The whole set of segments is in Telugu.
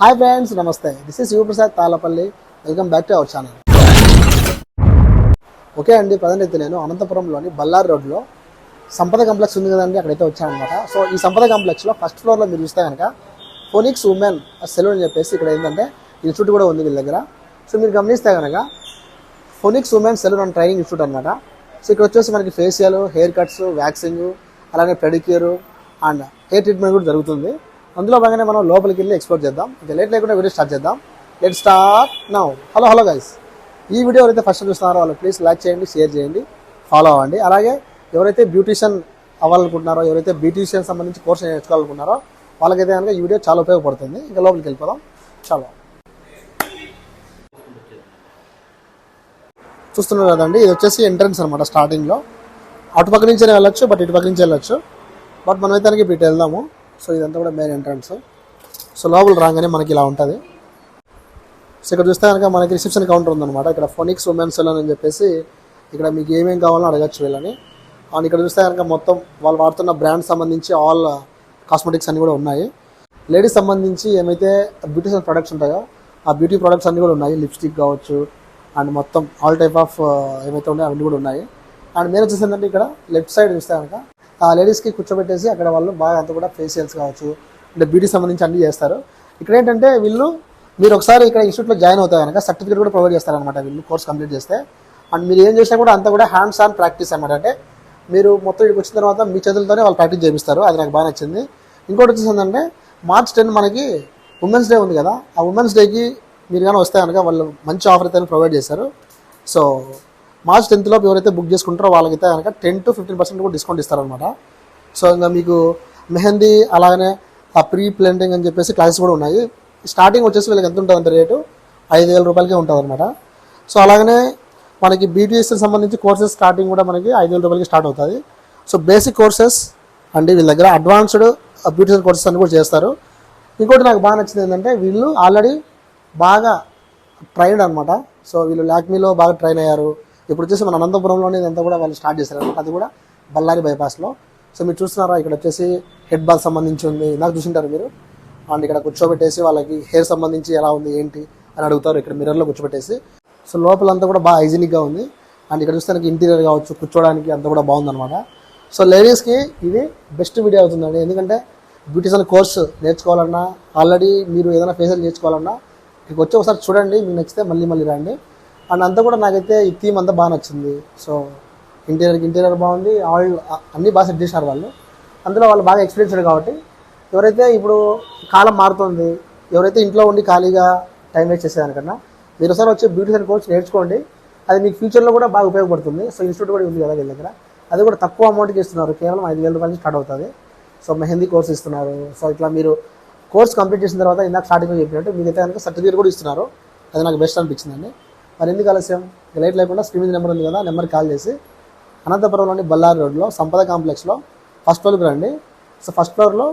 హాయ్ ఫ్రెండ్స్, నమస్తే. This is Shivaprasad Talapalli. Welcome back to our channel. Okay అండి, ప్రజెంట్ అయితే నేను అనంతపురంలోని బళ్ళారి రోడ్లో సంపద కాంప్లెక్స్ ఉంది కదండి, అక్కడైతే వచ్చానమాట. సో ఈ సంపద కాంప్లెక్స్లో ఫస్ట్ ఫ్లోర్లో మీరు చూస్తే కనుక ఫోనిక్స్ ఉమెన్ సెలూన్ అని చెప్పేసి ఇక్కడ ఏంటంటే ఇన్స్టిట్యూట్ కూడా ఉంది వీళ్ళ దగ్గర. సో మీరు గమనిస్తే కనుక Phoenix women salon and training institute అనమాట. సో ఇక్కడ వచ్చేసి మనకి ఫేషియల్, హెయిర్ కట్స్, వ్యాక్సింగ్, అలాగే పెడిక్యూర్ అండ్ హెయిర్ ట్రీట్మెంట్ కూడా జరుగుతుంది. అందులో భాగంగానే మనం లోపలికి వెళ్ళి ఎక్స్ప్లోర్ చేద్దాం. ఇంకా లేట్ లేకుండా వీడియో స్టార్ట్ చేద్దాం. Let start now. Hello guys, ఈ వీడియో ఎవరైతే ఫస్ట్ చూస్తున్నారో వాళ్ళు ప్లీజ్ లైక్ చేయండి, షేర్ చేయండి, ఫాలో అవ్వండి. అలాగే ఎవరైతే బ్యూటిషియన్ అవ్వాలనుకుంటున్నారో, ఎవరైతే బ్యూటిషియన్ సంబంధించి కోర్స్ నేర్చుకోవాలనుకుంటున్నారో వాళ్ళకైతే కనుక ఈ వీడియో చాలా ఉపయోగపడుతుంది. ఇంకా లోపలికి వెళ్ళిపోదాం. చాలా చూస్తున్నారు కదండి, ఇది వచ్చేసి ఎంట్రన్స్ అనమాట. స్టార్టింగ్లో అటుపక్క నుంచే వెళ్ళొచ్చు, బట్ ఇటుపక్క నుంచి వెళ్ళొచ్చు. బట్ మనం అయితే ఇటు వెళ్దాము. సో ఇదంతా కూడా మెయిన్ ఎంట్రన్స్. సో లోపల రాగానే మనకి ఇలా ఉంటుంది. సో ఇక్కడ చూస్తే కనుక మనకి రిసెప్షన్ కౌంటర్ ఉందన్నమాట. ఇక్కడ ఫోనిక్స్ ఉమెన్ సెలూన్ అని చెప్పేసి ఇక్కడ మీకు ఏమేమి కావాలో అడగచ్చు వీళ్ళని. అండ్ ఇక్కడ చూస్తే కనుక మొత్తం వాళ్ళు వాడుతున్న బ్రాండ్ సంబంధించి ఆల్ కాస్మెటిక్స్ అన్నీ కూడా ఉన్నాయి. లేడీస్ సంబంధించి ఏమైతే బ్యూటిషియన్ ప్రొడక్ట్స్ ఉంటాయో ఆ బ్యూటీ ప్రొడక్ట్స్ అన్నీ కూడా ఉన్నాయి. లిప్స్టిక్ కావచ్చు అండ్ మొత్తం ఆల్ టైప్ ఆఫ్ ఏమైతే ఉన్నాయో అవన్నీ కూడా ఉన్నాయి. అండ్ నేను వచ్చేసి ఏంటంటే ఇక్కడ లెఫ్ట్ సైడ్ చూస్తే కనుక ఆ లేడీస్కి కూర్చోబెట్టేసి అక్కడ వాళ్ళు బాగా అంతా కూడా ఫేషియల్స్ కావచ్చు అంటే బ్యూటీ సంబంధించి అన్నీ చేస్తారు. ఇక్కడ ఏంటంటే వీళ్ళు మీరు ఒకసారి ఇక్కడ ఇన్స్టిట్యూట్లో జాయిన్ అవుతాయి కనుక సర్టిఫికేట్ కూడా ప్రొవైడ్ చేస్తారనమాట వీళ్ళు కోర్స్ కంప్లీట్ చేస్తే. అండ్ మీరు ఏం చేసినా కూడా అంతా కూడా హ్యాండ్స్ ఆన్ ప్రాక్టీస్ అనమాట. అంటే మీరు మొత్తం ఇక్కడికి వచ్చిన తర్వాత మీ చేతులతోనే వాళ్ళు ప్రాక్టీస్ చేపిస్తారు. అది నాకు బాగా నచ్చింది. ఇంకోటి వచ్చేసి ఏంటంటే March 10 మనకి ఉమెన్స్ డే ఉంది కదా, ఆ ఉమెన్స్ డేకి మీరు కానీ వస్తే కనుక వాళ్ళు మంచి ఆఫర్ అయితే ప్రొవైడ్ చేశారు. సో March 10 లోపు ఎవరైతే బుక్ చేసుకుంటారో వాళ్ళకైతే కనుక 10 to 15% కూడా డిస్కౌంట్ ఇస్తారనమాట. సో ఇంకా మీకు మెహందీ అలాగనే ఆ ప్రీ ప్లాంటింగ్ అని చెప్పేసి క్లాసెస్ కూడా ఉన్నాయి. స్టార్టింగ్ వచ్చేసి వీళ్ళకి ఎంత ఉంటుంది అంటే రేటు 5,000 రూపాయలకే ఉంటుంది అనమాట. సో అలాగనే మనకి బీటీఎస్కి సంబంధించి కోర్సెస్ స్టార్టింగ్ కూడా మనకి 5,000 రూపాయలకి స్టార్ట్ అవుతుంది. సో బేసిక్ కోర్సెస్ అంటే వీళ్ళ దగ్గర అడ్వాన్స్డ్ బ్యూటిషియన్ కోర్సెస్ అన్ని కూడా చేస్తారు. ఇంకోటి నాకు బాగా నచ్చింది ఏంటంటే వీళ్ళు ఆల్రెడీ బాగా ట్రైన్డ్ అనమాట. సో వీళ్ళు లాక్మీలో బాగా ట్రైన్ అయ్యారు. ఇప్పుడు వచ్చేసి మన అనంతపురంలోనే ఇదంతా కూడా వాళ్ళు స్టార్ట్ చేశారు అనమాట. అది కూడా బళ్ళారి బైపాస్లో. సో మీరు చూస్తున్నారా, ఇక్కడ వచ్చేసి హెడ్ బాత్ సంబంధించి ఉంది, నాకు చూసింటారు మీరు. అండ్ ఇక్కడ కూర్చోబెట్టేసి వాళ్ళకి హెయిర్ సంబంధించి ఎలా ఉంది ఏంటి అని అడుగుతారు ఇక్కడ మిర్రర్లో కూర్చోబెట్టేసి. సో లోపలంతా కూడా బాగా హైజీనిక్గా ఉంది. అండ్ ఇక్కడ చూస్తే ఇంటీరియర్ కావచ్చు, కూర్చోడానికి అంతా కూడా బాగుందన్నమాట. సో లేడీస్కి ఇది బెస్ట్ వీడియో అవుతుందండి. ఎందుకంటే బ్యూటిషియన్ కోర్స్ నేర్చుకోవాలన్నా, ఆల్రెడీ మీరు ఏదైనా ఫేషియల్ నేర్చుకోవాలన్నా ఇక్కడికి వచ్చి ఒకసారి చూడండి, మీకు నచ్చితే మళ్ళీ రండి. అండ్ అంతా కూడా నాకైతే ఈ థీమ్ అంతా బాగా నచ్చింది. సో ఇంటీరియర్ బాగుంది, అన్నీ బాగా సెట్ చేశారు వాళ్ళు. అందులో వాళ్ళు బాగా ఎక్స్పీరియన్స్డ్ కాబట్టి ఎవరైతే ఇప్పుడు కాలం మారుతుంది, ఎవరైతే ఇంట్లో ఉండి ఖాళీగా టైం వేస్ట్ చేసేదానికన్నా మీరు ఒకసారి వచ్చి బ్యూటిషియన్ కోర్స్ నేర్చుకోండి. అది మీకు ఫ్యూచర్లో కూడా బాగా ఉపయోగపడుతుంది. సో ఇన్స్టిట్యూట్ కూడా ఉంది కదా వీళ్ళ దగ్గర, అది కూడా తక్కువ అమౌంట్కి ఇస్తున్నారు. కేవలం 5,000 రూపాయలు స్టార్ట్ అవుతుంది. సో మెహందీ కోర్స్ ఇస్తున్నారు. సో ఇట్లా మీరు కోర్స్ కంప్లీట్ చేసిన తర్వాత ఇందాక స్టార్టింగ్లో చెప్పినట్టు మీకైతే కనుక సర్టిఫికేట్ కూడా ఇస్తున్నారు. అది నాకు బెస్ట్ అనిపించిందండి. మరి ఎందుకు ఆలస్యం, లేట్ లేకుండా స్క్రీన్ నెంబర్ ఉంది కదా, నెంబర్కి కాల్ చేసి అనంతపురంలోని బళ్ళారి రోడ్లో సంపద కాంప్లెక్స్లో ఫస్ట్ ఫ్లోర్కి రండి. సో ఫస్ట్ ఫ్లోర్లో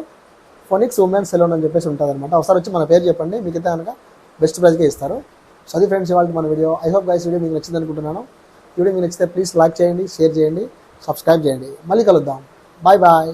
ఫోనిక్స్ ఉమెన్ సెలూన్ అని చెప్పేసి ఉంటుంది అనమాట. ఒకసారి వచ్చి మన పేరు చెప్పండి, మీకైతే కనుక బెస్ట్ ప్రైస్గా ఇస్తారు. సో అది ఫ్రెండ్స్ ఇవాళ మన video. I hope guys video మీకు నచ్చింది అనుకుంటున్నాను. వీడియో మీకు నచ్చితే ప్లీజ్ లైక్ చేయండి, షేర్ చేయండి, సబ్స్క్రైబ్ చేయండి. మళ్ళీ కలుద్దాం. బాయ్.